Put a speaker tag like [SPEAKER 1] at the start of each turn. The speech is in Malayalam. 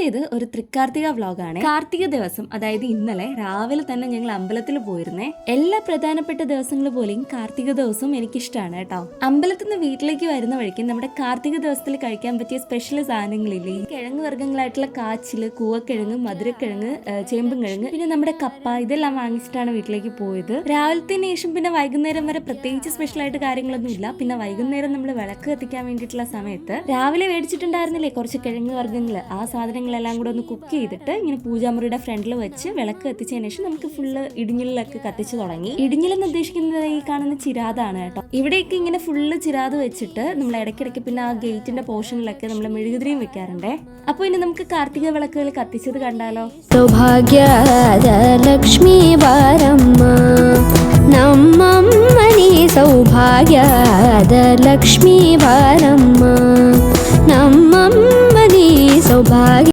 [SPEAKER 1] ഇത് ഒരു തൃക്കാർത്തിക വ്ലോഗാണ്. കാർത്തിക ദിവസം, അതായത് ഇന്നലെ രാവിലെ തന്നെ ഞങ്ങൾ അമ്പലത്തിൽ പോയിരുന്നേ. എല്ലാ പ്രധാനപ്പെട്ട ദിവസങ്ങൾ പോലെയും കാർത്തിക ദിവസം എനിക്കിഷ്ടമാണ് കേട്ടോ. അമ്പലത്തിൽ നിന്ന് വീട്ടിലേക്ക് വരുന്ന വഴിക്ക് നമ്മുടെ കാർത്തിക ദിവസത്തിൽ കഴിക്കാൻ പറ്റിയ സ്പെഷ്യൽ സാധനങ്ങളില്ലേ, കിഴങ്ങ് വർഗ്ഗങ്ങളായിട്ടുള്ള കാച്ചില്, കൂവക്കിഴങ്ങ്, മധുരക്കിഴങ്ങ്, ചേമ്പും കിഴങ്ങ്, പിന്നെ നമ്മുടെ കപ്പ, ഇതെല്ലാം വാങ്ങിച്ചിട്ടാണ് വീട്ടിലേക്ക് പോയത്. രാവിലത്തിന് ശേഷം പിന്നെ വൈകുന്നേരം വരെ പ്രത്യേകിച്ച് സ്പെഷ്യൽ ആയിട്ട് കാര്യങ്ങളൊന്നും ഇല്ല. പിന്നെ വൈകുന്നേരം നമ്മൾ വിളക്ക് കത്തിക്കാൻ വേണ്ടിയിട്ടുള്ള സമയത്ത് രാവിലെ മേടിച്ചിട്ടുണ്ടായിരുന്നില്ലേ കുറച്ച് കിഴങ്ങ് വർഗ്ഗങ്ങള്, ആ സാധനങ്ങളെല്ലാം കൂടെ ഒന്ന് കുക്ക് ചെയ്തിട്ട് ഇങ്ങനെ പൂജാമുറിയുടെ ഫ്രണ്ടിൽ വെച്ച് വിളക്ക് കത്തിച്ചതിന് ശേഷം നമുക്ക് ഫുള്ള് ഇടിഞ്ഞിലൊക്കെ കത്തിച്ചു തുടങ്ങി. ഇടിഞ്ഞിലെന്ന് ഉദ്ദേശിക്കുന്നത് ഈ കാണുന്ന ചിരാതാണ് കേട്ടോ. ഇവിടെയൊക്കെ ഇങ്ങനെ ഫുള്ള് ചിരാത് വെച്ചിട്ട് നമ്മൾ ഇടയ്ക്കിടയ്ക്ക് പിന്നെ ആ ഗേറ്റിന്റെ പോർഷനിലൊക്കെ നമ്മൾ മെഴുകുതിരിയും വെക്കാറുണ്ടേ. അപ്പൊ ഇനി നമുക്ക് കാർത്തിക വിളക്കുകൾ കത്തിച്ചത് കണ്ടാലോ.
[SPEAKER 2] സൗഭാഗ്യലക്ഷ്മി വാരമ്മ നമ്മമ്മനി സൗഭാഗ്യലക്ഷ്മി വാരമ്മ നമ്മമ്മനി സൗഭാഗ്യ